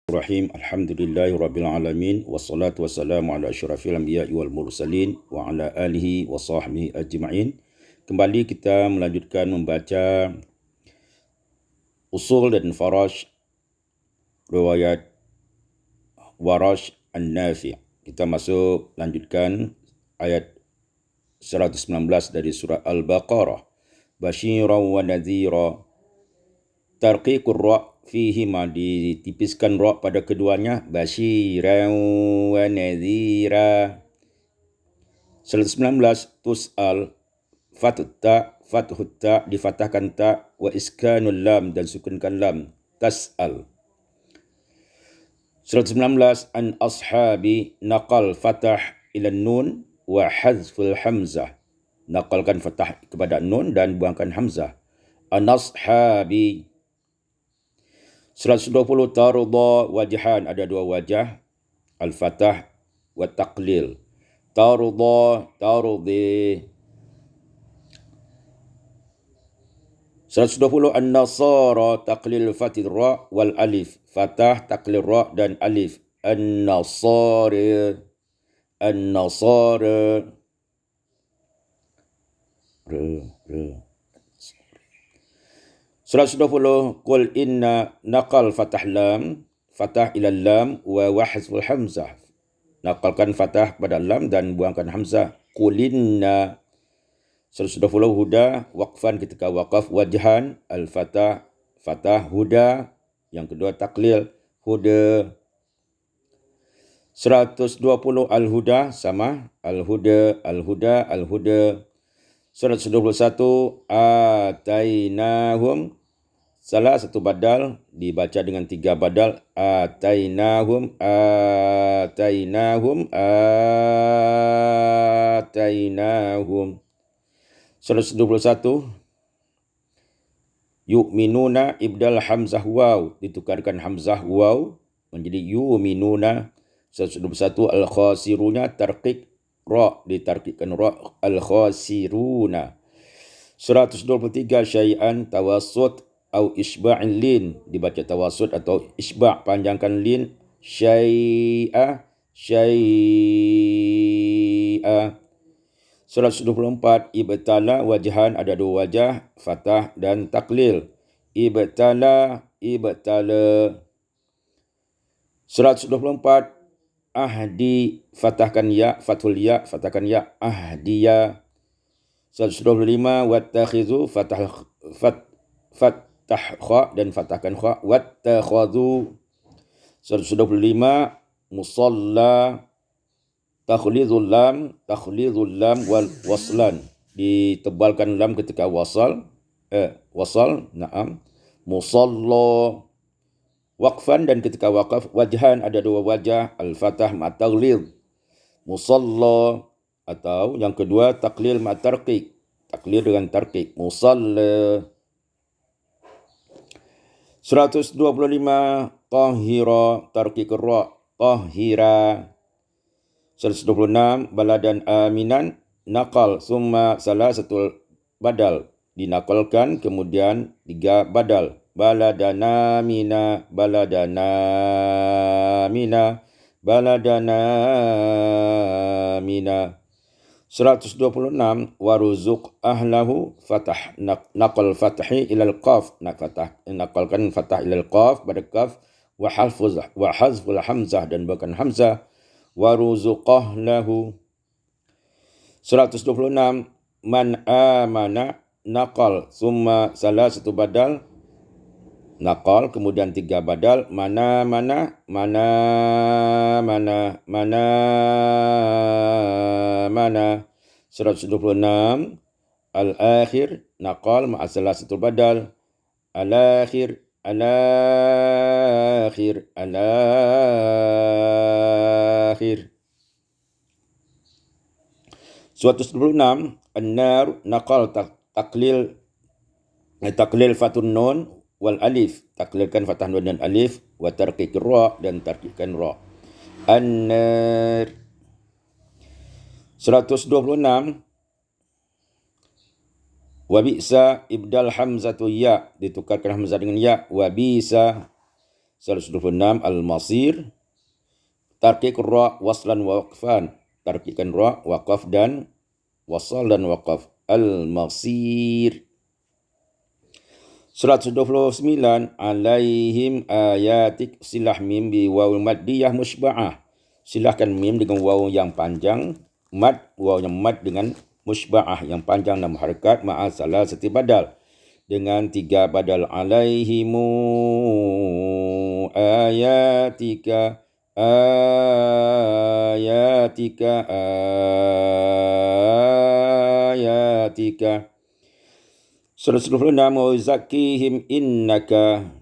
Bismillahirrahmanirrahim. Alhamdulillahirabbil alamin wassalatu wassalamu ala asyrafil anbiya'i wal mursalin wa ala alihi wa sahbihi ajma'in. Kembali kita melanjutkan membaca usul dan farash riwayat Warash An-Nafi'. Kita lanjutkan ayat 119 dari surah Al-Baqarah. Basyiran wa nadhira. Tarqiqur ra' fihi ma, ditipiskan ra' pada keduanya. Basyiran wa nadhira. 119 tus'al, fathut ta difatahkan ta, wa iskanul lam dan sukunkan lam, tas'al. 119 an ashabi, naqal fatah ila nun wa hazful hamzah, naqalkan fatah kepada nun dan buangkan hamzah. An ashabi. 120 tarda wajhan, ada dua wajah, al-fatah wa taqlil. Tarda, tardi. 120 an-nasara, taqlil fathil ra wal alif, fatah taqlil ra dan alif. An-nasari, an-nasara. 120 qul inna, naqal fatah lam, fatah ila lam wa wahzful hamzah, naqalkan fatah pada lam dan buangkan hamzah. Qulinna. 120 huda, waqfan ketika waqaf, wajhan al-fatah, fatah huda, yang kedua taklil huda. 120 al-huda, sama al-huda, al-huda, al-huda. 121 atainahum, salah satu badal dibaca dengan 3 badal. Atainahum, atainahum, atainahum. 121 yu'minuna, ibdal hamzah waw, ditukarkan hamzah waw menjadi yu'minuna. 121 al-khasiruna, tarqiq ra, ditarqiqkan ra, al-khasiruna. 123 syai'an, tawassut au isba'in lin, dibaca tawassut atau isba', panjangkan lin. Syai'a, syai'a. 124 ibtala wajhan, ada dua wajah, fatah dan taklil. Ibtala, ibtala. 124 ahdi, fatahkan ya, fathul ya, fatahkan ya, ahdiya. 125 wattakhizu, fatah kha dan fatahkan kha, wattakhadhu. 125 musalla, takhlidul lam wal waslan, ditebalkan lam ketika wasal, na'am. Musalla, waqfan dan ketika waqaf, wajhan, ada dua wajah, al-fatah ma'taglid, musalla, atau yang kedua taklil ma'tarqiq, taklil dengan tarqiq, musalla. 125 tahira, tarqiqur ra, tahira. 126 baladan aminan, naqal summa salah satu badal, dinakalkan kemudian 3 badal. Baladana mina, baladana mina, baladana mina. 126 waruzuq ahlahu, fatah naqal fathi ilal qaf, nakalkan fatah ilal qaf pada qaf, wa hazful hamzah dan bukan hamzah. Waruzuqah lahu. 126 man amana, naqal summa salah satu badal, naqal kemudian 3 badal. Mana mana, mana mana, mana mana. 126 al-akhir, naqal ma'a salah satu badal, al-akhir, al-akhir, al-akhir. 126 an-nar, naqal taklil fathun nun wal alif, taklilkan fathah nun dan alif, wa tarqiq ra dan tarqiqkan ra, an-nar. 126 wa bi'sa, ibdal hamzatu ya, ditukarkan hamzah dengan ya, wa bi'sa. 126 al-masir. Tarkik ra waslan wa waqfan. Tarkikan ra, waqaf dan wasal dan waqaf. Al-masir. 129 alaihim ayatik. Silah mim bi waw maddiyah musyba'ah. Silahkan mim dengan waw yang panjang, waw yang mad dengan musyba'ah yang panjang dan harakat ma'a salasati badal, dengan 3 badal. Alaihimu ayatika ayatika. 126 wa zakihim innaka.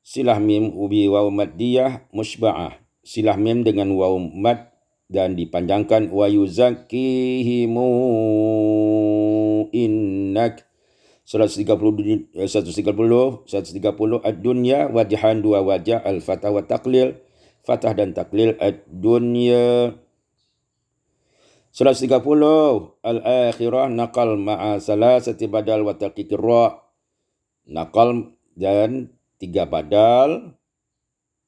Silah mim ubi waw maddiyah musyba'ah. Silah mim dengan waw mad dan dipanjangkan. Wa yuzakihimu innak. 130 ad-dunya wajhan, 2 wajah, al-fatah wa taqlil, fatah dan taqlil, ad-dunya. 130 al-akhirah naqal ma'a salasati badal wa taqiqir ra. Naqal dan 3 badal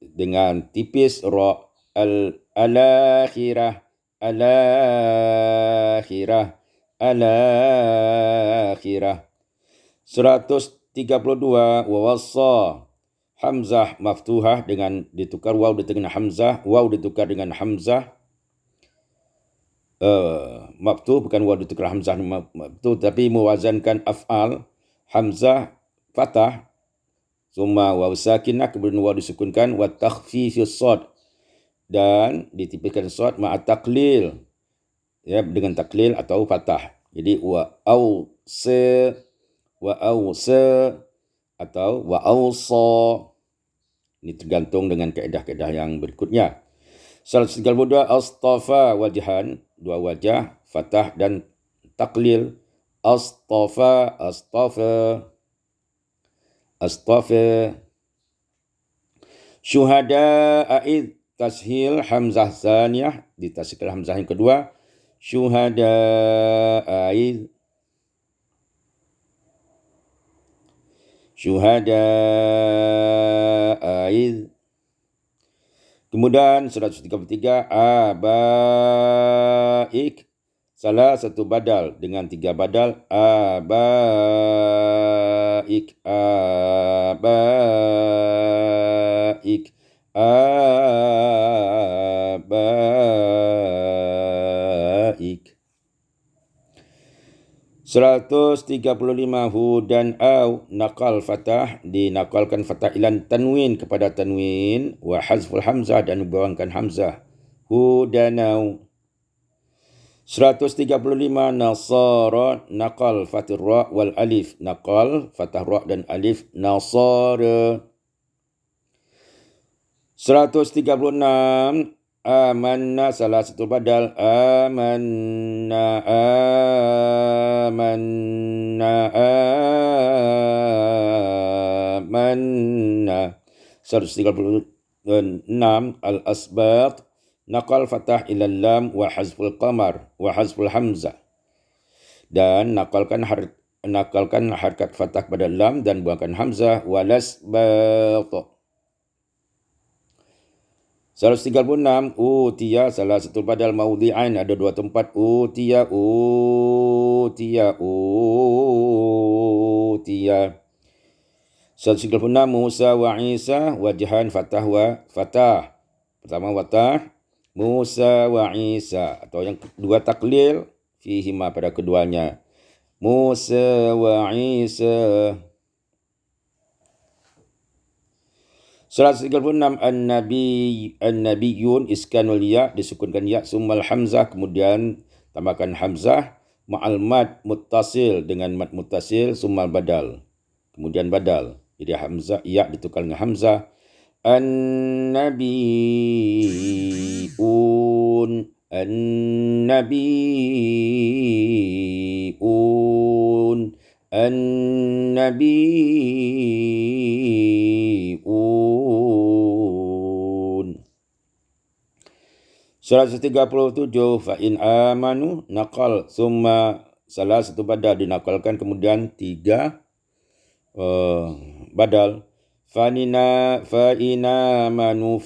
dengan tipis ra. Al-akhirah al-akhirah al-akhirah. 132 wa wassa. Hamzah maftuhah dengan ditukar waw dengan hamzah, waw ditukar dengan hamzah. Maftuh bukan waw ditukar hamzah maftuh, tapi mewazankan af'al. Hamzah fathah, summa waw sakinah, kemudian waw disukunkan, wa takhfifis shad, dan ditipiskan shad ma'a taqlil, ya, dengan taklil atau fathah. Jadi wa awsa atau wa awsa. Ini tergantung dengan kaedah-kaedah yang berikutnya. 132 astafa wajhan, 2 wajah, fathah dan taqlil. Astafa astafa astafa. Syuhada a'id, tashil hamzah tsaniyah, ditashil hamzah yang kedua. Syuhada a'id, syuhada a'id. Kemudian 133 abaik, salah satu badal dengan 3 badal. Abaik abaik abaik. 135 hu dan au naqal fatah, dinakalkan fatah ilan tanwin kepada tanwin, wa hazful hamzah, dan dibuangkan hamzah. Hu dan au. 135 nasara naqal fatir ra wal alif, naqal fatah ra dan alif, nasara. 136 amanna, salah satu badal. Amanna amanna amanna. 136 al-asbat naqal fatah ila lam wa hazful qamar wa hazful hamzah, dan nakalkan harakat fatah pada lam dan buangkan hamzah. Walasbat. 136 utiya, salah satu badal maudhi'ain, ada 2 tempat. Utiya utiya utiya. 136 Musa wa Isa wajhan fatah wa fatah. Pertama watah Musa wa Isa, atau yang kedua taklil fihima pada keduanya. Musa wa Isa. 136 an-nabiyun iskanul ya, disukunkan ya, summal hamzah, kemudian tambahkan hamzah ma'al mad muttasil, dengan mad muttasil, summal badal, kemudian badal. Jadi hamzah ya ditukar dengan hamzah. An-nabiyun an-nabiyun an-nabiyun. 137 fa in amanu naqal, summa, salah satu badal dinakalkan, kemudian 3 badal. fa'ina manu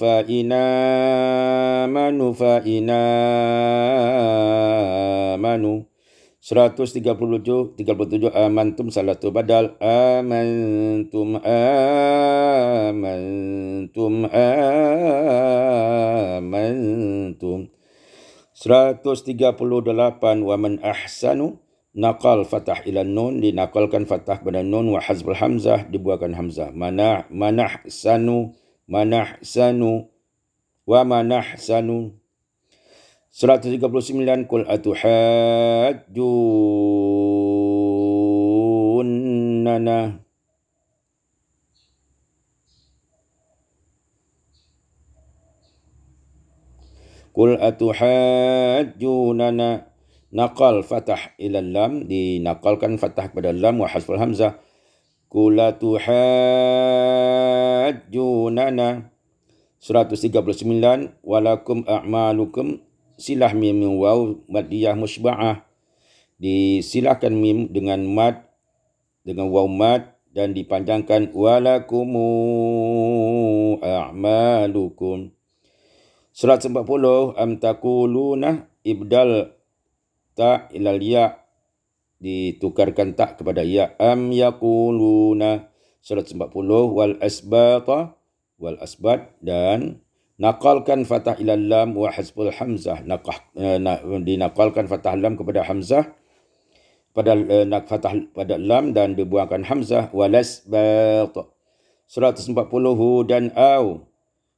137 amantum salatu badal amantum 138 wa man ahsanu naqal fatah ila nun, dinakalkan fatah pada nun, wa hazbul hamzah, dibuangkan hamzah. Manahsanu wa manahsanu 139 qul atuhajjunnana qul atuhajjunana naqal fatah ila lam, dinakalkan fatah pada lam, wa hasful hamzah. Qul atuhajjunana 139 walakum a'malukum, silah mim waw madiyah musba'ah, disilahkan mim dengan mad, dengan waw mad, dan dipanjangkan walakumu a'malukum. 140 am taquluna ibdal ta ilal ya, ditukarkan tak kepada ya, am yaquluna. 140 wal asbat, dan nakalkan fatah ilal lam wa hasbul hamzah, dinakalkan fatah lam kepada hamzah pada fatah pada lam dan dibuangkan hamzah. Wal asbat 140 hudan au,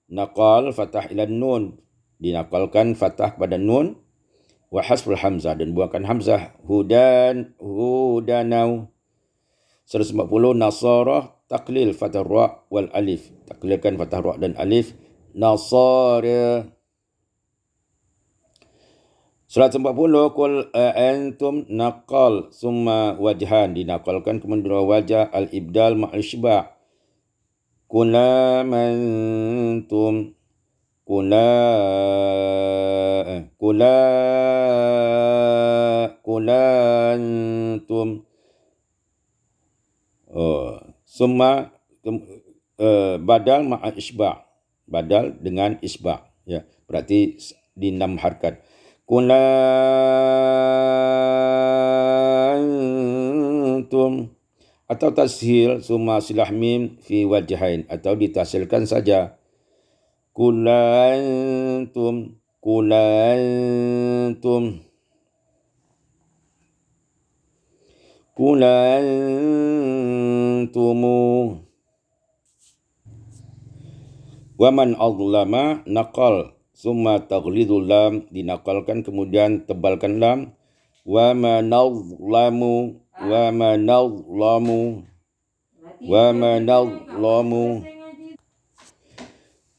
naqal fatah ilal nun, dinakalkan fatah pada nun, wa hasbul hamzah, dan buangkan hamzah. Hudanau 140 nasara taklil fatah ra wal alif, taklilkan fatah ra dan alif, nasara. 140 qul antum naqal summa wajhan, dinakalkan kemudian dua wajah, al ibdal ma'al syba'. Kulantum summa badal ma'a isba', badal dengan isba', ya, berarti di 6 harkat. Kulantum, atau tashil summa silah mim fi wajhain, atau ditashilkan saja. Kulantum 'antumu. Wa man adlama naqal summa taghlidul lam, dinakalkan kemudian tebalkan lam. Wa man adlamu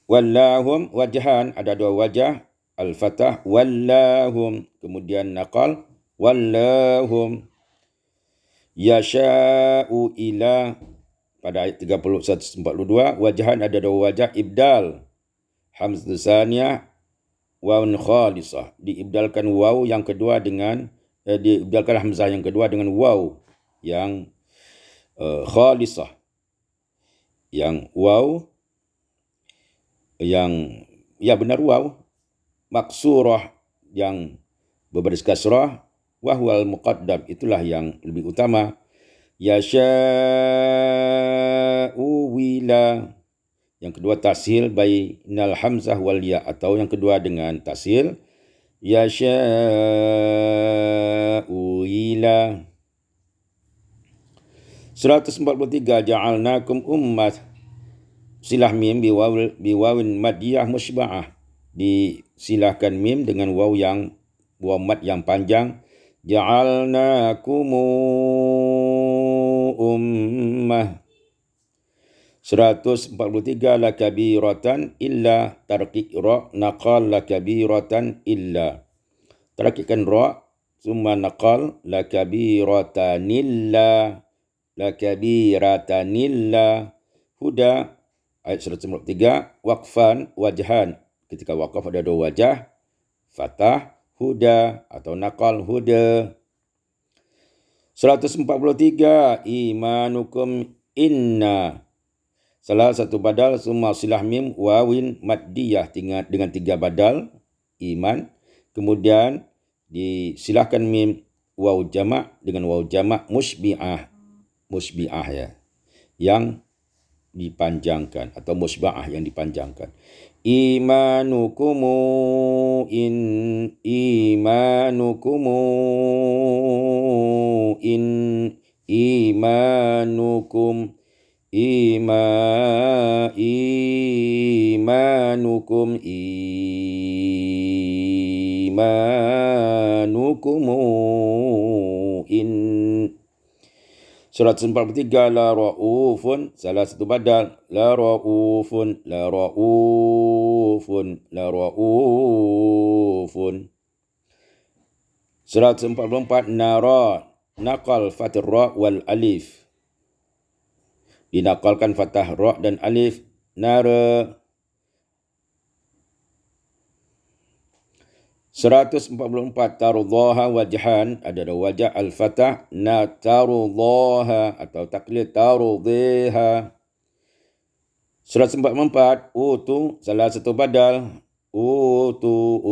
wallahum wajhan, ada dua wajah, al-fatah wallahum, kemudian naqal wallahum. Yasha'u ila, pada ayat 142 wajhan ada dua wajah, ibdal hamzah tsaniyah waun khalisah, diibdalkan waw yang kedua dengan diibdalkan hamzah yang kedua dengan waw yang khalisah, yang waw yang benar waw maksurah yang berbaris kasrah, wahwal muqaddam, itulah yang lebih utama. Yasha'u wila, yang kedua tashil bainal hamzah wal ya, atau yang kedua dengan tashil yasha'u wila. 143 ja'alnakum ummat, silah mim biwawin madiyah musba'ah, disilahkan mim dengan waw mad yang panjang. Ja'alnakumu ummah. 143 lakabiratan illa, tarqiq ra naqal lakabiratan illa, tarqiqkan ra summa naqal lakabiratanilla. Huda ayat 143 waqfan wajhan, ketika waqaf ada dua wajah, fatah huda atau naqal huda. 143 imanukum inna, salah satu badal, summa silah mim wawin maddiyah dengan 3 badal, iman. Kemudian disilahkan mim waw jamak dengan waw jamak musbi'ah ya, yang dipanjangkan, atau musba'ah yang dipanjangkan. Imanukumu imanukum Surat 43, la ra'ufun, salah satu badal, la ra'ufun. Surat 44, nara, naqal fathah ra wal alif, dinakalkan fathah ra dan alif, nara. 144, tarudhaha wajhan, ada wajah al-fatah, na tarudhaha atau taklid tarudhiha. Surat 44, utu, salah satu badal, utu.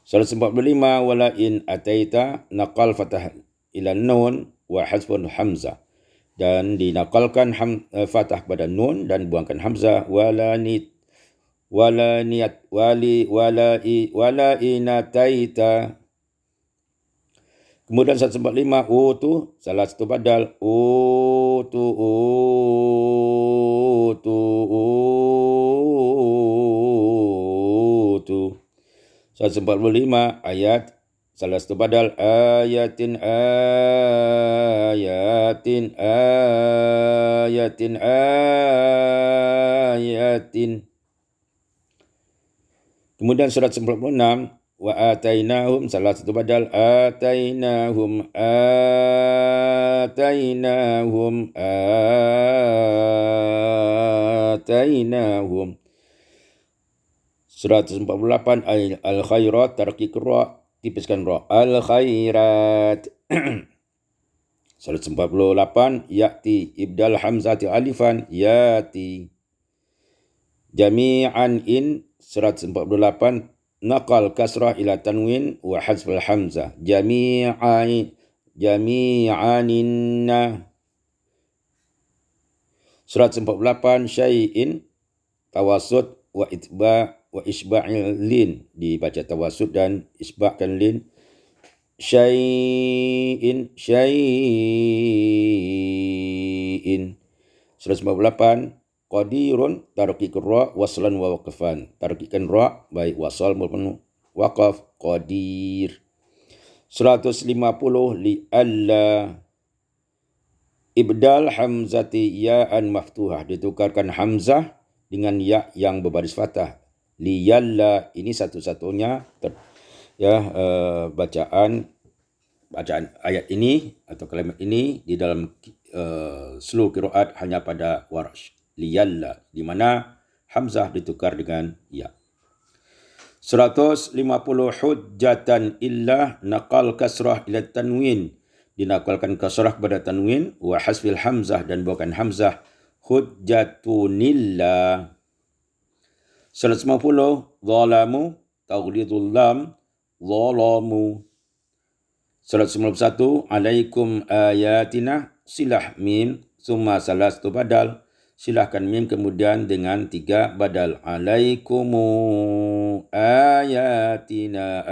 Surat 45, wala in ataita, naqal fatah ila nun wa hasfun hamzah, dan dinakalkan fathah pada nun dan buangkan hamzah, wala inataita. Kemudian 145, utu, salah satu badal, utu. 145, ayat, salah satu badal, ayatin. Kemudian surat 96, wa atainahum, salah satu badal, atainahum. Surat 48, al-khairat, tarqiq ra, tipiskan ra, al-khairat. Surat 48, ya'ti, ibdal hamzati alifan, ya'ti. Jami'an in, surat 48, naqal kasrah ila tanwin wa hazful hamzah, jami'aninna. Surat 48, syai'in, tawasud wa itba wa isba'il lin, dibaca tawasud dan isba'kan lin. Syai'in. Surat 98, qadirun, tarqiq ra waslan wa waqfan, tarqiqkan ra baik wasal maupun waqaf, qadir. 150, li alla, ibdal hamzati ya'an maftuhah, ditukarkan hamzah dengan ya yang berbaris fathah. Liyalla, ini satu-satunya bacaan ayat ini atau kalimat ini di dalam seluruh qiraat hanya pada Warsh. Liyalla, di mana hamzah ditukar dengan ya. 150, hujjatan illah, naqal kasrah ila tanwin, dinakalkan kasrah kepada tanwin, wa hasfil hamzah, dan bukan hamzah, hujjatunillah. 150, zalamu, taghlidul lam, zalamu. 191, alaikum ayatina, silah mim, summa salatu badal, silahkan mim kemudian dengan 3 badal, alaikumu ayatina.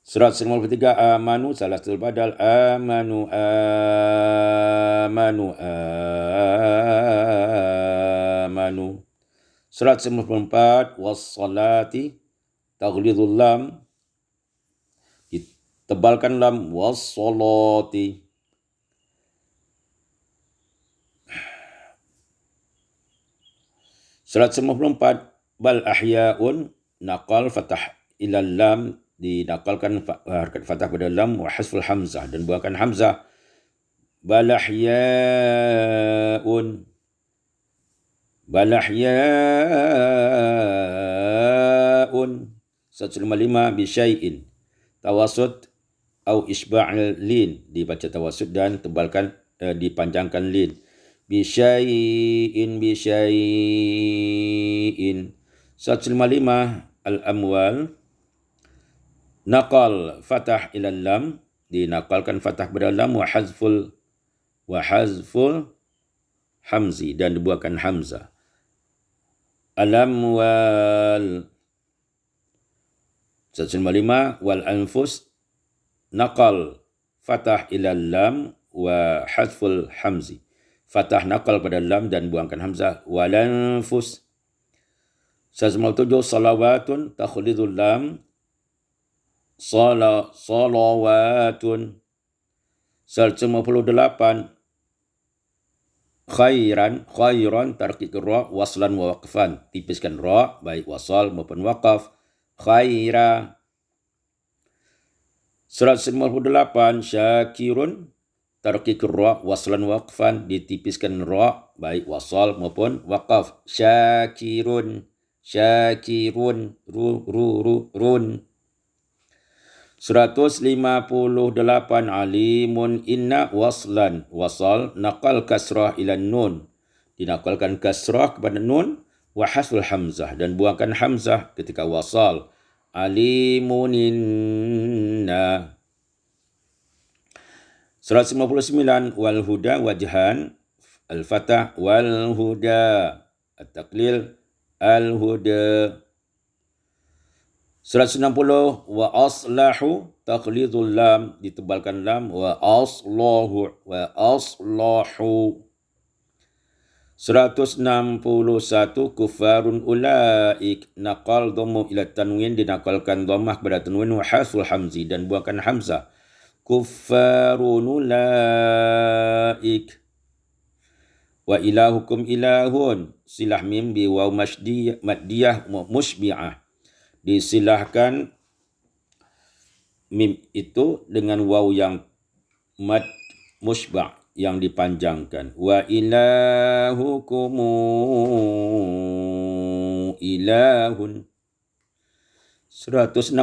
153, amanu, salah satu badal, amanu. 194, wassalati, taghlidul lam, ditebalkan lam, wassalati. 194, bal ahya'un, naqal fatah ila lam, dinakalkan harakat fathah pada lam wa hasful hamzah, dan buangkan hamzah, bal ahya'un. bal ahyaun. 155 bi syai'in. Tawassut au isba'il lin, dibaca tawassut dan tebalkan dipanjangkan lin. Bi syai'in 155 al-amwal. Naqal fatah ila lam, dinakalkan fatah pada lam, wa hazful hamzi, dan dibuangkan hamzah. Al-amwal. 155 wal anfus. Naqal fatah ila lam wa hazful hamzi. Fatah nakal pada lam dan buangkan hamzah. Wal anfus. 157 salawatun takhlidul lam. Salawatun. 158 khairan tarkik ra waslan wa waqfan, tipiskan ra baik wasal maupun waqaf. Khaira. 158 syakirun tarkik ra waslan wa waqfan, ditipiskan ra baik wasal maupun waqaf. Syakirun run. 158 alimun inna waslan, wasal naqal kasrah ila nun, dinakalkan kasrah kepada nun, wa hasful hamzah, dan buangkan hamzah ketika wasal. Alimun inna. 159 wal huda wajhan, al-fatah wal huda, at-taqlil al-huda. 160 wa aslahu taqlidul lam, ditebalkan lam, wa aslahu. 161 kufarun ulaik, naqal dhammu ila tanwin, dinakalkan dhammah kepada tanwin, wa hasful hamzi, dan buangkan hamzah. Kufarun ulaik. Wa ilahukum ilahun, silah mim bi waw maddiyah musybi'ah, disilahkan mim itu dengan waw yang mad musyba' yang dipanjangkan. Wa ilahukum ilahun. 164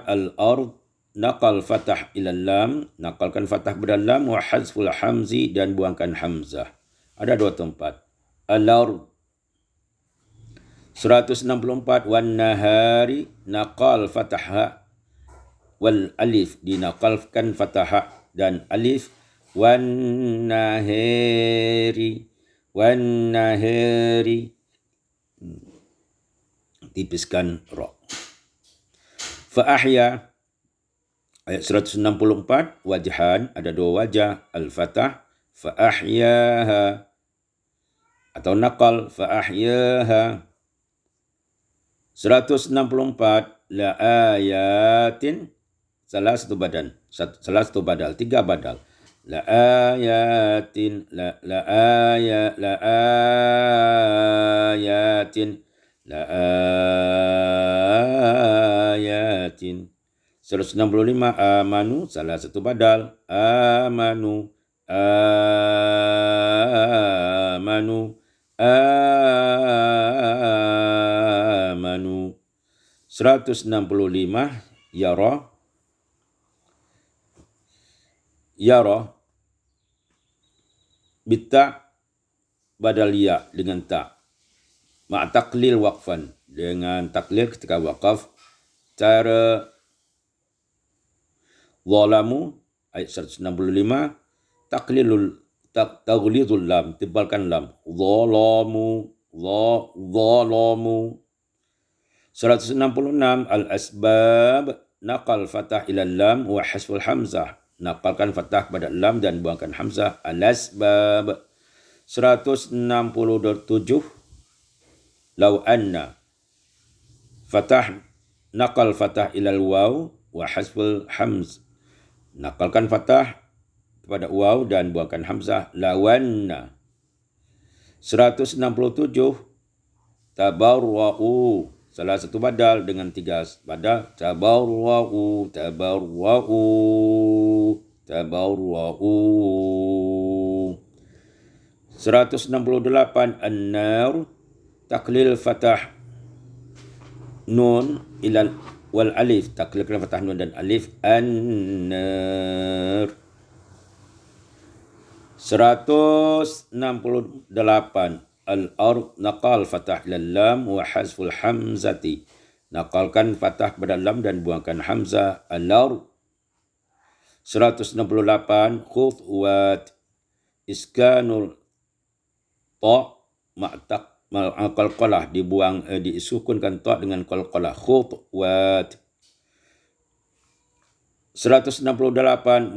al-ard naqal fatah ila lam, nakalkan fatah pada lam, wa hazful hamzi, dan buangkan hamzah. Ada dua tempat. Al-ard. 164 wan nahari naqal fatah wal alif, dinakalkan fatah dan alif. Wan nahari tipiskan ra. Fa ahya. Ayat 164 wajhan, ada dua wajah, al-fatah fa ahyaha atau naqal fa ahyaha. 164 la ayatin, salah satu badal, tiga badal. La ayatin, la ayatin. 165 amanu, salah satu badal, amanu. 165 yara bitta badal ya dengan ta, ma taqlil waqfan, dengan taklil ketika waqaf. Cara zalamu ayat 165 taghlidul lam, tebalkan lam. Zalamu. 166 al-asbab naqal fatah ila lam wa hasful hamzah, nakalkan fatah pada lam dan buangkan hamzah. Al-asbab. 167 law anna fatah naqal fatah ila al-waw wa hasful hamz, nakalkan fatah kepada waw dan buangkan hamzah. Lawanna. 167 tabarra'u, salah satu badal dengan tiga badal. Tabarra'u. 168 an-nar taklil fathah nun ilal wal alif, taklilkan fathah nun dan alif. An-nar. 168 al-ard, naqal fathah ilal lam wa hazful hamzati, naqalkan fathah kepada lam dan buangkan hamzah. Al-ard. 168 khutwat, iskanul ta ma'taq qalqalah, dibuang disukunkan ta dengan qalqalah. Khutwat. 168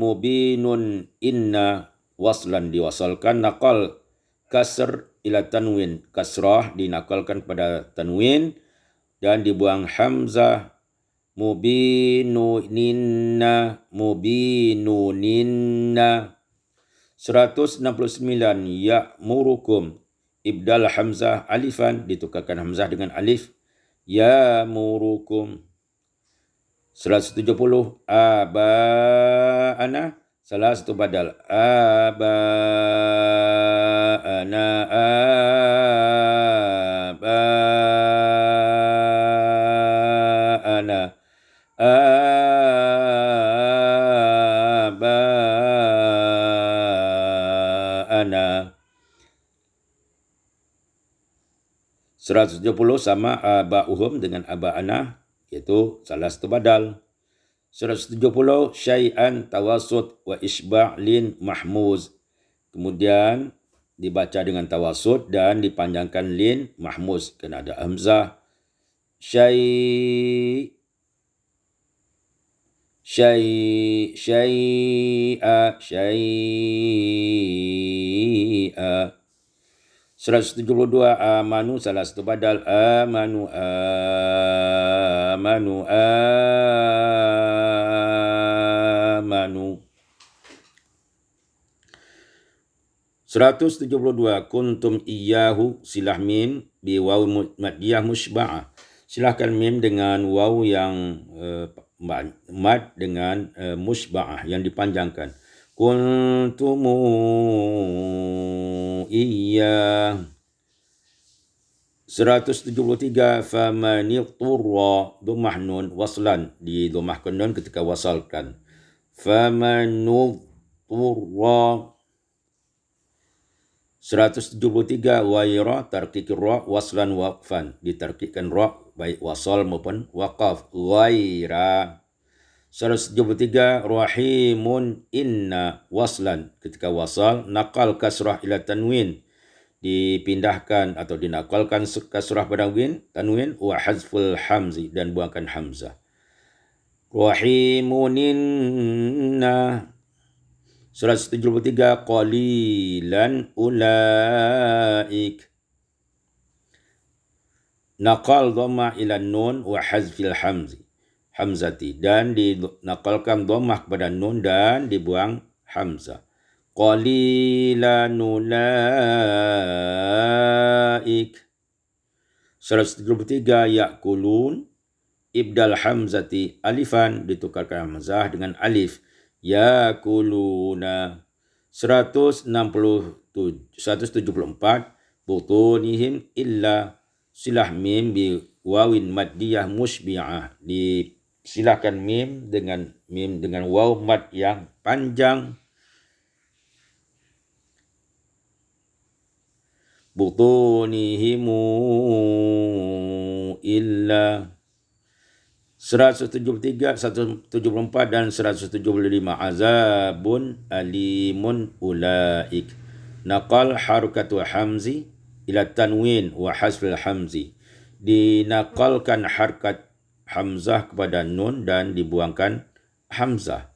mubinun inna, waslan diwasalkan, naqal kasr ila tanwin, kasrah dinakalkan kepada tanwin dan dibuang hamzah. Mubinuninna, mubinuninna. 169 ya'murukum, ibdal hamzah alifan, ditukarkan hamzah dengan alif. Ya'murukum. 170 aba'ana, salah satu badal. Aba'ana, aba'ana, aba'ana. 170 sama aba'uhum dengan aba'ana, iaitu salah satu badal. 170 syai'an tawasud wa isba' lin mahmuz, kemudian dibaca dengan tawasud dan dipanjangkan lin mahmuz kerana ada hamzah. Syai'a, 172 amanu, salah satu badal. Amanu, amanu, amanu. 172 kuntum iyyahu, silah mim bi waw maddiyah musyba'ah, silahkan mim dengan waw yang mad dengan musyba'ah yang dipanjangkan. Kuntumu iya. 173 famanitturra, dhammah nun waslan, didhammahkan nun ketika wasalkan. Famanutturra. 173 waira, tarkik ra waslan waqfan, ditarkikkan ra baik wasal maupun waqaf. Ghaira. 173 rahimun inna, waslan, ketika wasal naqal kasrah ila tanwin, dipindahkan atau dinakalkan kasrah pada tanwin, wa hazful hamzi, dan buangkan hamzah. Rahimun inna. 173 qalilan ulaik, naqal dhamma ila nun wa hazfil hamzati, dan dinakalkan dhammah kepada nun dan dibuang hamzah. Qalilan ulaik. 173 ya'kulun, ibdal hamzati alifan, ditukarkan hamzah dengan alif. Ya'kuluna. 174 butunihim illa, silah mim bi wawin maddiyah musybi'ah, disilahkan mim dengan waw mad yang panjang. Butunihimu illa. 173, 174 dan 175 azabun alimun ulaik, naqal harakatu hamzi ila tanwin wa hasfil hamzi, dinakalkan harakat hamzah kepada nun dan dibuangkan hamzah.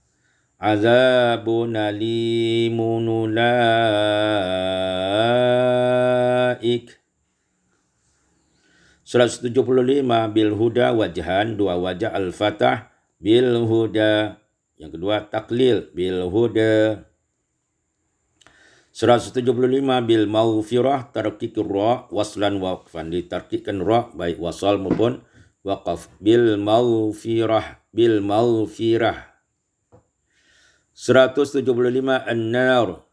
Azabun alimun ulaik. 175 bil huda wajhan, dua wajah al-fatah bil huda, yang kedua taklil bil huda. 175 bil maghfirah, tarkik ra waslan waqfan, ditarkikkan ra baik wasal maupun waqaf. Bil maghfirah, bil maghfirah. 175 an-nar,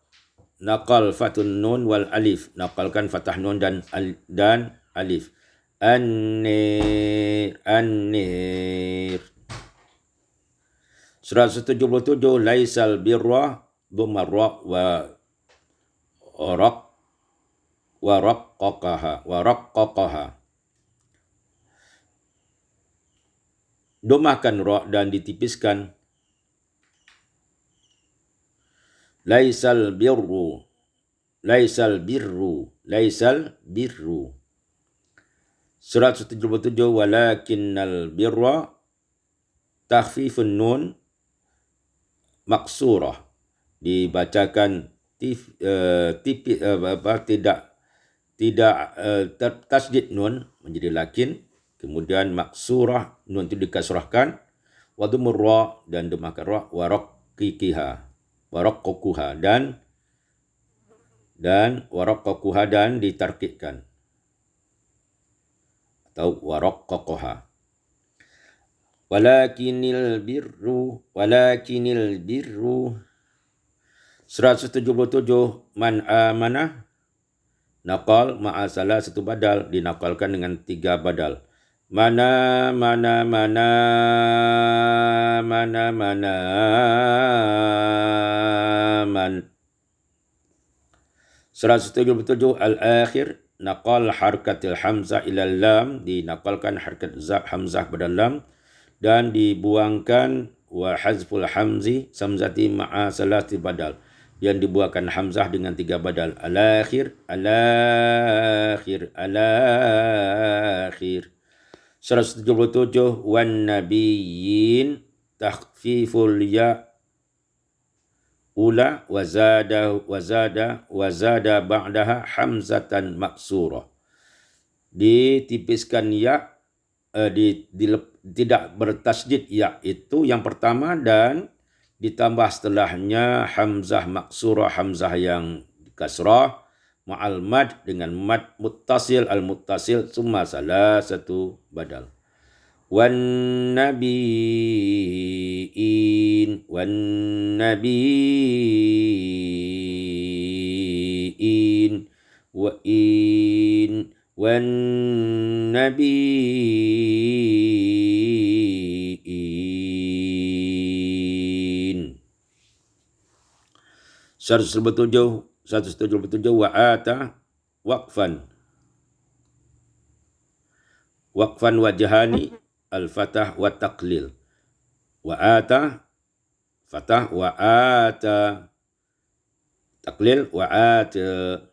naqal fatun nun wal alif, naqalkan fathah nun dan alif. An-nir, an-nir. 177 laisal birra dhammar ra wa raqqaqaha. Domahkan ra dan ditipiskan. Laisal birru, laisal birru, laisal birru. 177 walakinnal birra takhfifun nun maksurah, dibacakan tidak tasdid nun menjadi lakin, kemudian maksurah nun itu dikasrahkan, wa dhammur ra dan domahkan ra, wa raqqaquha dan ditarkikkan atau wa raqqaqaha. Walakinil birru 177 man amanah naqal ma'a salah satu badal, dinakalkan dengan 3 badal. Mana 177 al-akhir naqal harkatil hamzah ila lam, dinakalkan harkat hamzah pada lam dan dibuangkan wa hazful hamzi samzati ma'a salati badal, yang dibuangkan hamzah dengan 3 badal. Al-akhir 177 wan nabiyyin takhfiful ya ula wa zada ba'daha hamzatan maksura, ditipiskan ya, tidak bertasydid ya itu yang pertama, dan ditambah setelahnya hamzah maksura, hamzah yang kasrah ma'al mad dengan mad muttasil, al-muttasil summa salah satu badal. Wan nabiyyin wan nabiyyin. 177 wa ata waqfan wajhani al-fatah wa taqlil. Wa ata fatah, wa ata taqlil, wa ata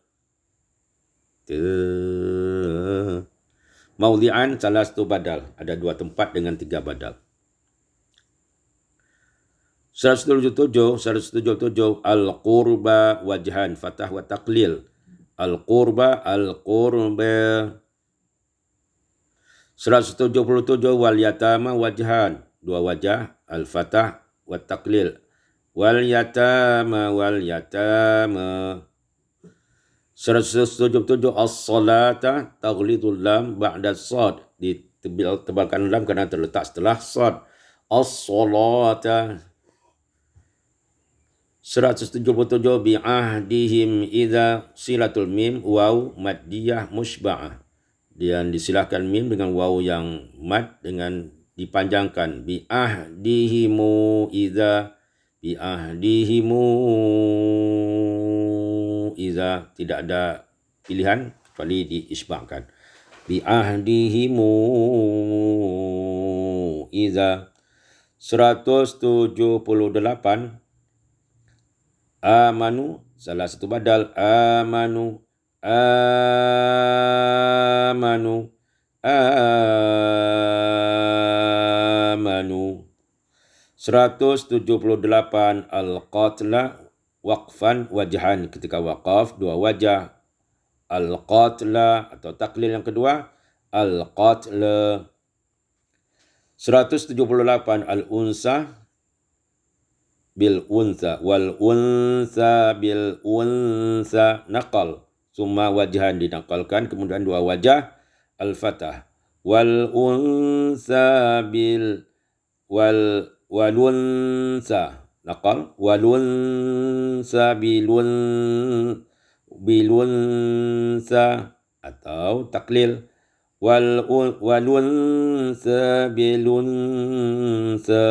maudhi'an salah satu badal, ada 2 tempat dengan 3 badal. 177 al-qurba wajhan fatah wa taqlil. Al-qurba 177 wal yatama wajhan, 2 wajah, al-fatah wa taqlil. Wal yatama 177 as-salata taghlidul lam ba'da sad, ditebalkan lam kerana terletak setelah sad. As-salata. 177 bi'ahdihim idza silatul mim waw maddiyah mushba'ah, dan disilahkan mim dengan waw yang mad dengan dipanjangkan. Bi'ahdihimu idza, tidak ada pilihan kecuali diisbahkan. Bi'ahdihimu idza. 178 amanu salah satu badal, amanu 178 al-qatla waqfan wajhan, ketika waqaf 2 wajah, al-qatla atau taklil yang kedua al-qatla. 178 al-unsa bil unsa wal unsa bil unsa naqal summa wajhan, dinakalkan kemudian 2 wajah, al-fatah. Wal unsa bil walunsa naqal walunsa bilunsa atau taklil walunsa bilunsa.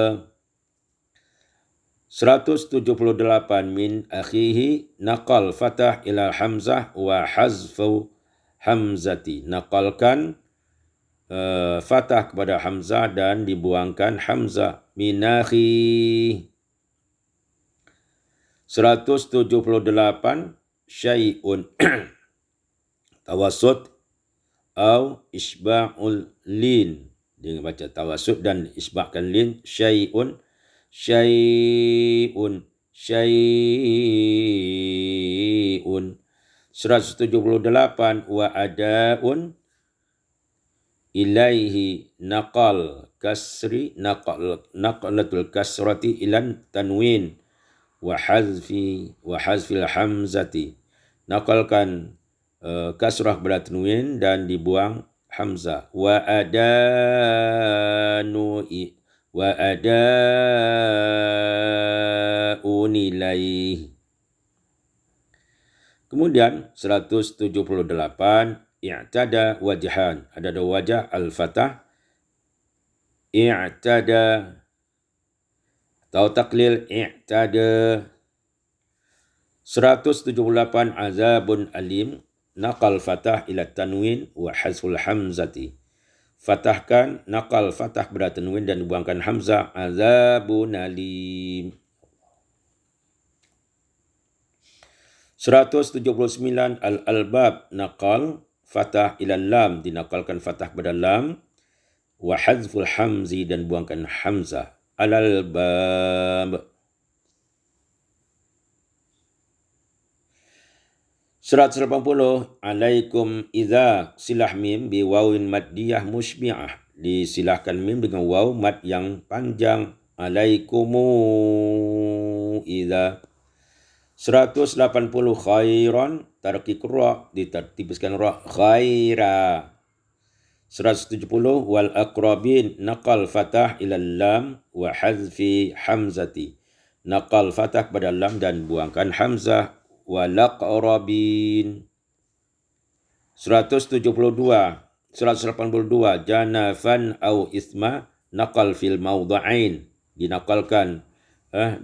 178 min akhihi naqal fathah ila hamzah wa hazfu hamzati. Naqalkan fathah kepada hamzah dan dibuangkan hamzah. Min akhi. 178 syai'un tawassut au isba'ul lin. Dengan baca tawassut dan isba'kan lin. Syai'un syai'un syai'un. 178 wa adaun ilaihi naqal kasri naqlatul kasrati ilan tanwin wa hazfil hamzati. Naqalkan kasrah kepada tanwin dan dibuang hamzah. Wa adaun ilaih. Kemudian 178 i'tada wajhan. Ada dua wajah al-fathah. I'tada atau taklil i'tada. 178 azabun alim. Naqal fathah ila tanwin wa hazful hamzati. Fathahkan, naqal fathah kepada tanwin dan dibuangkan hamzah. Azabun alim. 179 al-albab naqal fathah ila lam, dinakalkan fathah kepada lam, wa hazful hamzi dan buangkan hamzah. Al-albab. 180 alaikum idza silah mim bi wawin maddiyah musybi'ah. Disilahkan mim dengan waw mad yang panjang. Alaikumu idza. 180 khairan tarqiq ra, ditertibkan ra, khaira. 170 wal aqrabin naqal fathah ila lam wa hazfi hamzati. Naqal fathah pada lam dan buangkan hamzah. Wal aqrabin. 182 janafan au isma naqal fil mawda'ain. Dinakalkan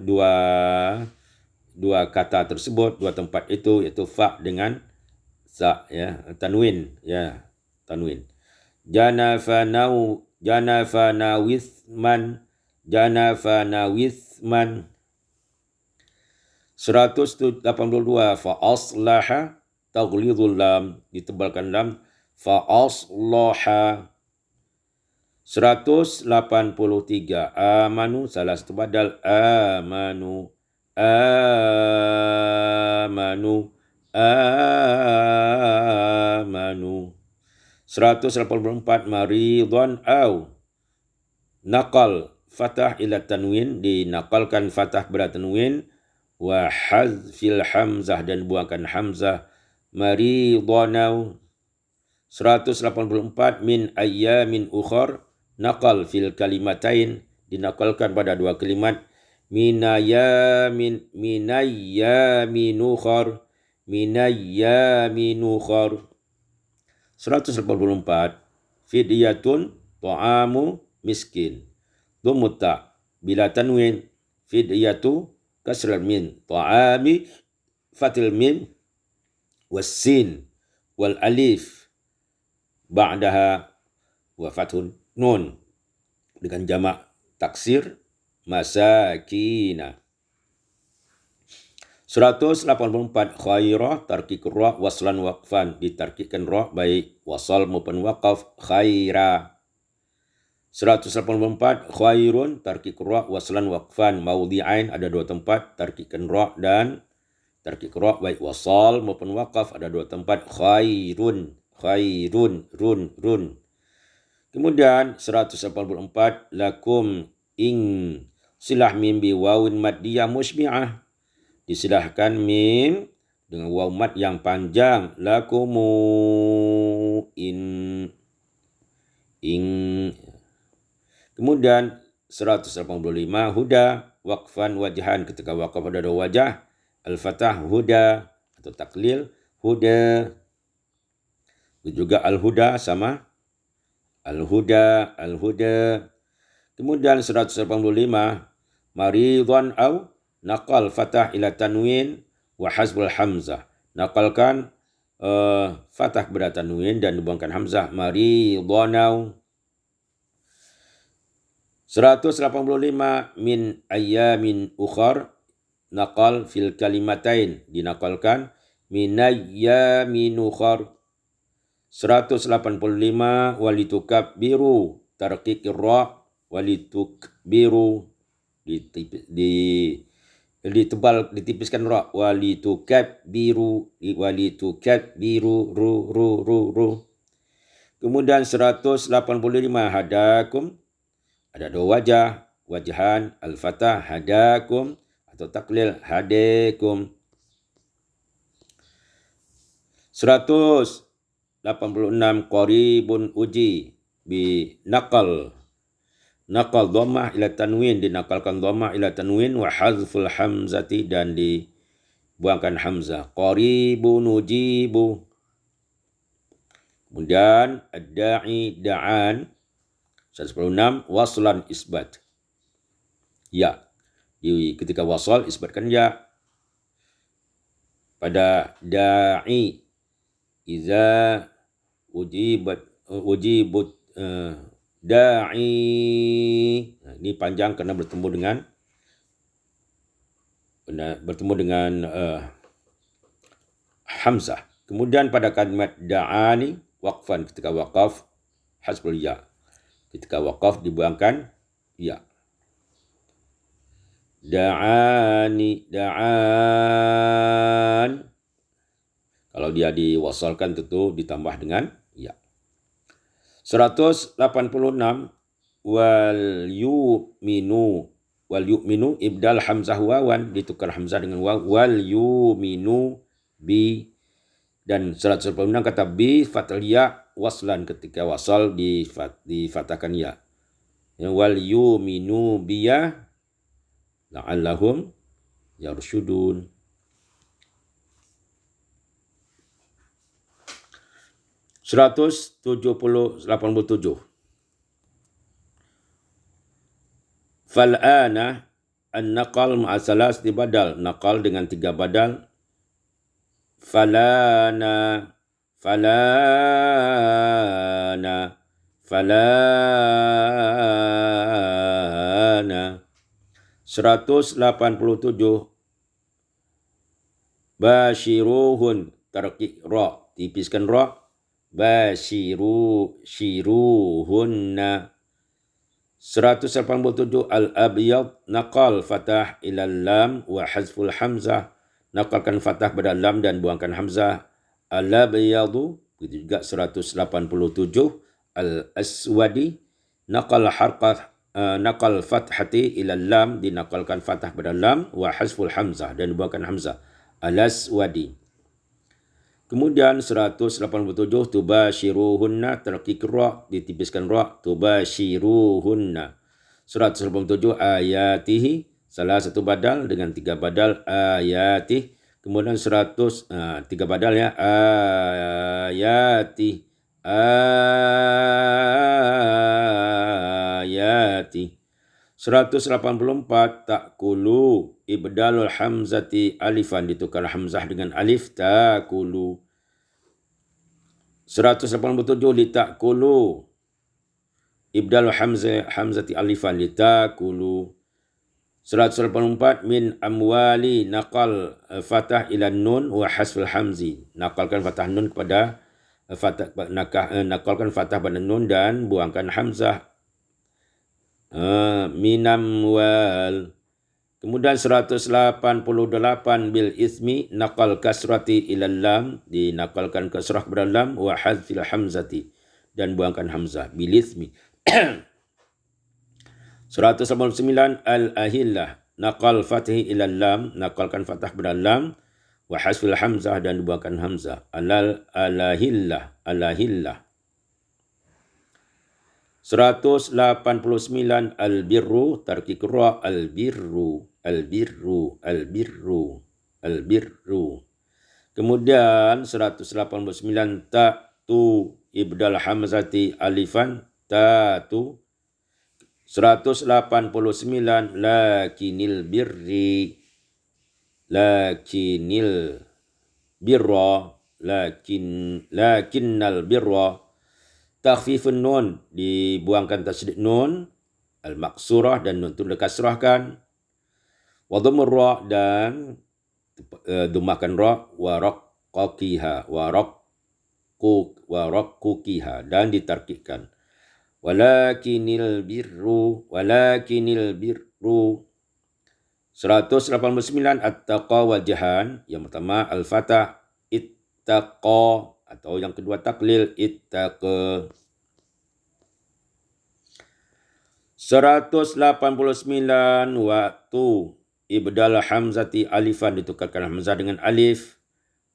dua kata tersebut, dua tempat itu, iaitu fa dengan sa, ya, tanwin, ya, tanwin. Janafana wisman. 182 fa aslaha taghlidul lam, ditebalkan lam, fa aslaha. 183 amanu, salah satu badal, amanu. 184 maridhan au naqal fathah ila tanwin, dinakalkan fathah pada tanwin, wa hazfil hamzah dan buangkan hamzah. Maridhanau. 184 min ayyamin ukhar naqal fil kalimatain, dinakalkan pada dua kalimat. Minayyamin ukhar. 184 fidyatun ta'amu miskin. Dumutta bila tanwin, fidyatu kasral min, ta'ami fatil min, wassin wal alif ba'daha wa fathun nun, dengan jamak taksir masakina. 184 khairah tarqiq ra waslan waqfan, ditarkikkan ra baik wasal maupun waqaf, khaira. 184 khairun tarqiq ra waslan waqfan, maudhi'ain, ada dua tempat tarkikkan ra dan tarkik ra baik wasal maupun waqaf, ada dua tempat, khairun run. Kemudian 184 lakum ing silah mim bi wawin maddiyah musybi'ah, disilahkan mim dengan waw mad yang panjang. Lakumu in. Kemudian 185 huda waqfan wajhan, ketika waqaf ada dua wajah, al-fathah huda atau taklil huda. Juga al-huda sama Al-huda, al-huda. Kemudian 185 maridhan au naqal fathah ila tanwin wa hazful hamzah. Nakalkan fathah kepada tanwin dan dibuangkan hamzah. Maridhanau. 185 min ayyamin ukhar naqal fil kalimatain, dinakalkan min ayyamin ukhar. 185 walitukabbiru tarqiqir ra walitukbiru ditipiskan ra walitukabbiru ru. Kemudian 185 hadakum, ada dua wajah, wajhan al-fatah hadakum atau taklil hadakum. 186 qaribun uji bi naqal dhammah ila tanwin, dinakalkan dhammah ila tanwin wa hazful hamzati, dan dibuangkan hamzah. Qaribun ujibu. Kemudian ad-da'i da'an 196 waslan isbat ya, ketika wasal isbatkan ya pada da'i. Iza ujibut da'i, ini panjang karena bertemu dengan hamzah. Kemudian pada kalimat da'ani waqfan, ketika waqaf hasbul ya, ketika waqaf dibuangkan ya. Da'ani da'an, kalau dia diwasalkan tentu ditambah dengan ya. 186 wal yu'minu ibdal hamzah wawan, ditukar hamzah dengan waw, wal yu'minu bi. Dan 186 kata bi fathal ya waslan, ketika wasal difatahkan ya. Wal yu'minu biya la'allahum yarshudun. 187 fal'ana an-naqal ma'a salasati badal, naqal dengan 3 badal. Falana 187 bashiruhun tarqiq ra, tipiskan ra, shiruhunna. 187 al-abyad naqal fatah ilal lam wa hazful hamzah, nakalkan fatah pada lam dan buangkan hamzah. Al-abyadu, begitu juga 187 al-aswadi naqal fathati ilal lam, dinakalkan fatah pada lam wa hazful hamzah dan dibuangkan hamzah. Al-aswadi. Kemudian 187 tubashiruhunna tarqiq ra, ditipiskan ra, tubashiruhunna. 187 ayatihi, salah satu badal dengan 3 badal ayatih. Kemudian 3 badal ya, ayati. 184 takulu ibdalul hamzati alifan, ditukar hamzah dengan alif, takulu. 187 litakulu ibdalul hamzati alifan, litakulu. 184 min amwali naqal fatah ila nun wa hasful hamzi, nakalkan fatah nun kepada nakalkan fatah pada nun dan buangkan hamzah. Minamwal. Kemudian 188 bil ismi naqal kasrati ilal lam, dinakalkan kasrah kepada lam wa hazfil hamzati dan buangkan hamzah bil ismi. 189 al-ahillah naqal fathi ilal lam, nakalkan fathah kepada lam wa hazfil hamzah dan dibuangkan hamzah. Alahillah. 189 al-birru tarqiq ra, al-birru. Kemudian 189 ta'tu ibdal hamzati alifan tatu. 189 lakinil birri, lakinnal birra. Takhfifun nun, dibuangkan tasydid nun, al-maksurah dan nun itu dikasrahkan. Wa dhammur ra, dan dhammahkan ra, wa raqqaqiha, wa raqquqiha, dan ditarkikkan. Walakinil birru 189 at-taqa wal jahan. Yang pertama al-fatah ittaqa, atau yang kedua taklil ittaqa. 189 waktu ibdal hamzati alifan, ditukarkan hamzah dengan alif,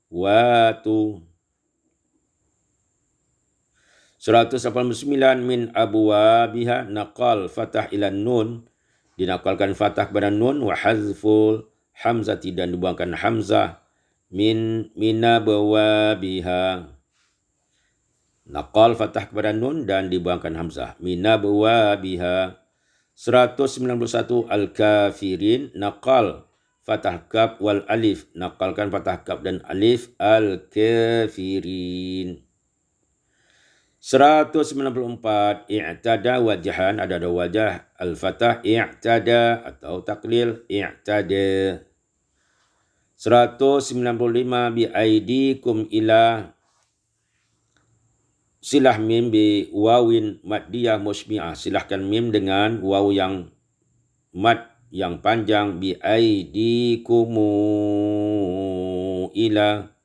watu. 189 min abwabiha, naqal fatah ila nun, dinakalkan fatah kepada nun, wa hazful hamzati, dan dibuangkan hamzah, min abwabiha. Naqal fatah kepada nun dan dibuangkan hamzah, min abwabiha. 191 al-kafirin, naqal fatah kaf wal alif, nakalkan fatah kaf dan alif, al-kafirin. 194 i'tada wajhan, ada dua wajah, al-fatah i'tada atau taklil i'tada. 195 bi aidikum ila, silah mim bi wawin maddiyah musmi'ah, silahkan mim dengan waw yang mad yang panjang, bi aidikumu ila.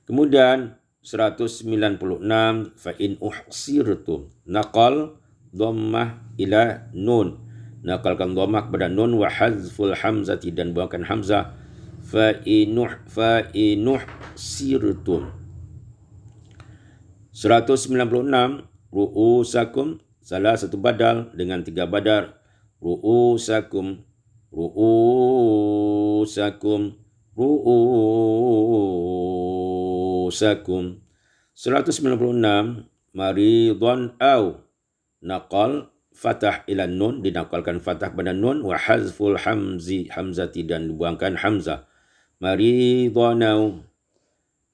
Kemudian 196 fa in uhsirtum, naqal dhammah ila nun, nakalkan dhammah kepada nun, wa hazful hamzati, dan buangkan hamzah, fa inuhsirtum. 196 ru'usakum, salah satu badal dengan tiga badar, ru'usakum, 196 maridun au, naqal fatah ila nun, dinakalkan fatah pada nun, wa hazful hamzati, dan dibuangkan hamzah, maridun au.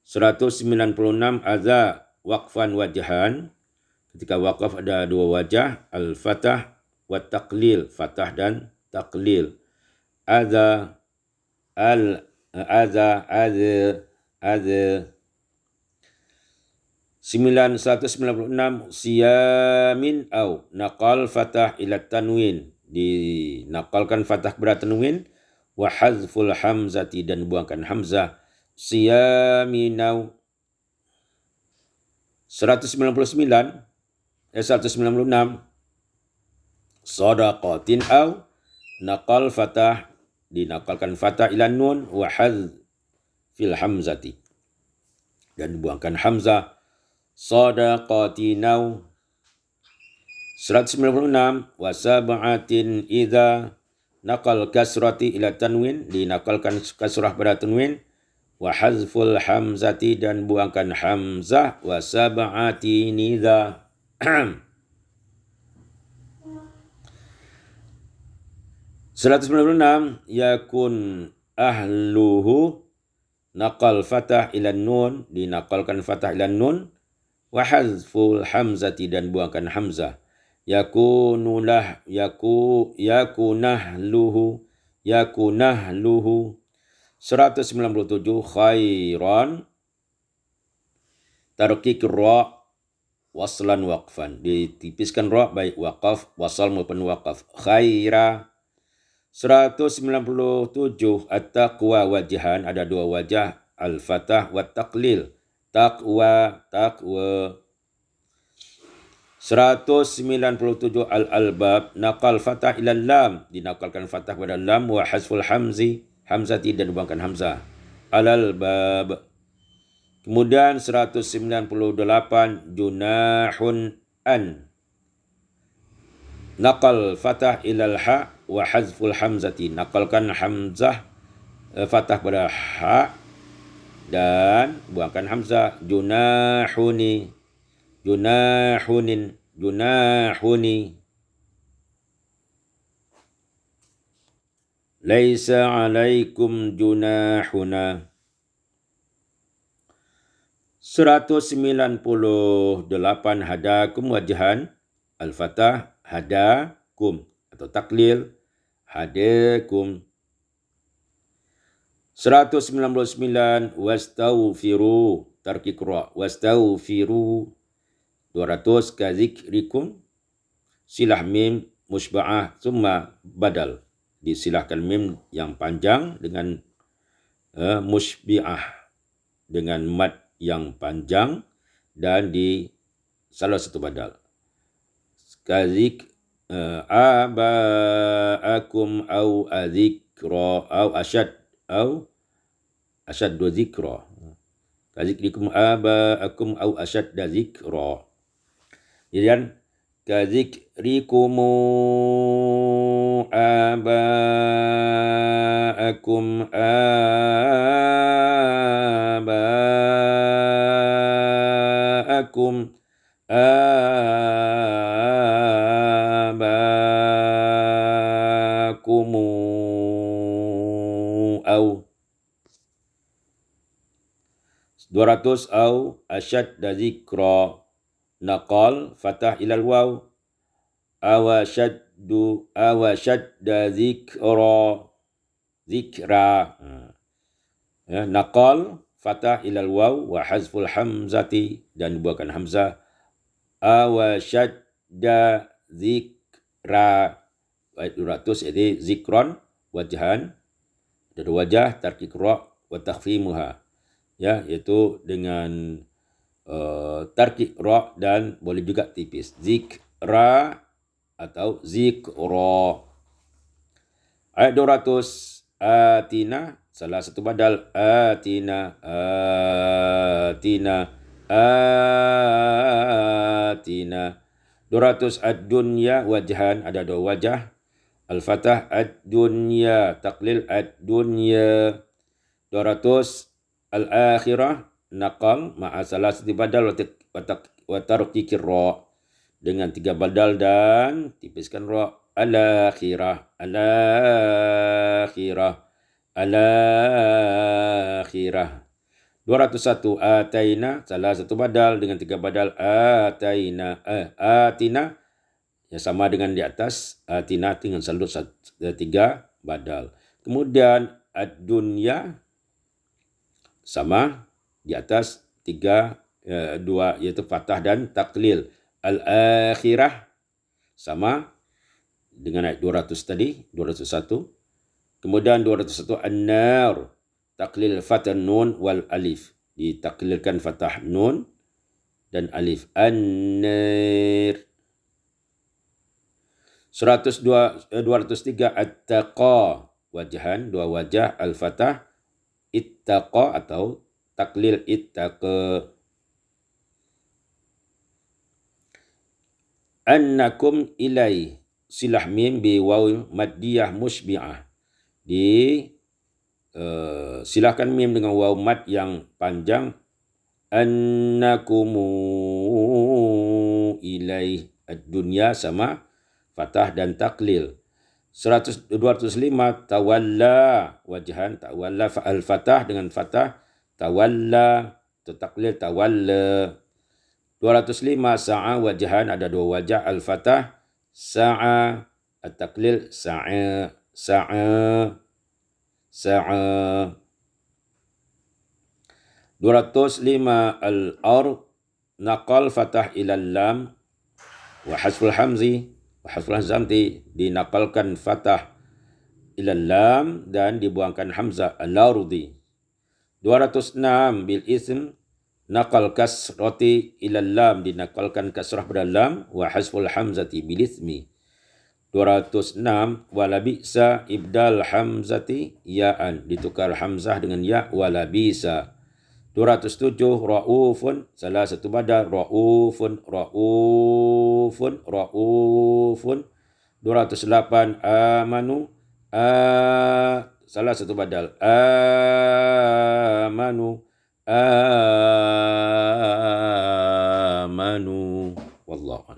196 adza waqfan wajhan, ketika waqaf ada dua wajah, al-fatah wa taqlil, fatah dan taqlil. Adza 196 siyamin au, naqal fatah ila tanwin, dinakalkan fatah kepada tanwin, wa hazful hamzati, dan buangkan hamzah, siyamin au. 196 sadaqatin au, naqal fatah, dinakalkan fatah ila nun, wa hazfil hamzati, dan dibuangkan hamzah, sadaqatinau. 196 wa sab'atin idza, naqal kasrati ila tanwin, dinakalkan kasrah pada tanwin, wa hazful hamzati, dan buangkan hamzah, wa sab'atin idza. 196 yakun ahluhu, naqal fatah ila nun, dinakalkan fatah ila nun, wa hazful hamzati, dan buangkan hamzah, yakunahluhu. 197 khairan, tarkik ra waslan waqfan, ditipiskan ra baik waqaf wasal maupun waqaf, khaira. 197 at-taqwa wajhan, ada dua wajah, al-fatah wa taqlil, taqwa. 197 al-albab, naqal fatah ila lam, dinakalkan fatah pada lam, wa hazful hamzati, dan dibuangkan hamzah, al-albab. Kemudian 198 junahun an, naqal fatah ilal ha, wa hazful hamzati, nakalkan hamzah fatah pada ha dan buangkan hamzah, junahuni. junahuni, laisa alaikum junahuna. 198 hadakum wajhan, al-fatah hadakum atau taklil hadakum. 199 wastaghfiru, tarkik ra, wastaghfiru. 200 kadzikrikum, silah mim musba'ah summa badal, disilahkan mim yang panjang dengan musbi'ah dengan mad yang panjang dan di salah satu badal. Kazik abaakum au adzikra au asyaddu dzikra. Kazikrikum abaakum au asyadda dzikra. Kemudian kazikrikum abaakum au 200 au asyadda dzikra, naqal fatah ilal waw, awashadda zikra. Naqal fatah ilal waw wa hazful hamzati, dan buahkan hamzah. Awashadda zikra, ayat 200, jadi zikron wajhan, ada wajah, tarkik ra wa takhfimuha, ya, iaitu dengan tarkik ra dan boleh juga tipis, zikra atau zikra. Ayat 200 atina, salah satu badal, atina 200 ad-dunya wajhan, ada dua wajah, al-fatah ad-dunya, taklil ad-dunya. 200 al-akhirah, naqal ma'a salasati badal wa tarkikir ra, dengan 3 badal dan tipiskan ra, al-akhirah. 201 ataina, salah satu badal dengan 3 badal, ataina atina, yang sama dengan di atas, atina dengan saldo 3 badal. Kemudian ad-dunya sama di atas 2, yaitu fathah dan taklil. Al-akhirah sama dengan ayat 200 tadi, 201. Kemudian 201 an-nar, taklil fathah nun wal alif, ditaklilkan fathah nun dan alif, an-nar. 203 at-taqa, wajhan, 2 wajah, al-fatah ittaqa atau taklil ittaqa. Annakum ilai, silah mim bi waw maddiyah musbi'ah, silahkan mim dengan waw mad yang panjang, annakumu ilai, ad-dunya sama fathah dan taklil. 205 tawalla wajhan, tawalla al-fatah dengan fathah, tawalla atau taklil tawalla. 205 sa'a wajhan, ada 2 wajah, al-fatah sa'a, at-taklil sa'a. 205 al-ard, naqal fatah ilal lam wa hasful hamzi, dinaqalkan fatah ilal lam dan dibuangkan hamzah, al-ardi. 206 bil ism, naqal kasrati ilal lam, dinaqalkan kasrah pada lam, wa hasful hamzati bil ismi. 206 wala bi'sa ibdal hamzati ya'an, ditukar hamzah dengan ya, wala bi'sa. 207 raufun, salah satu badal, raufun. 208 amanu, salah satu badal, amanu. amanu. Wallah.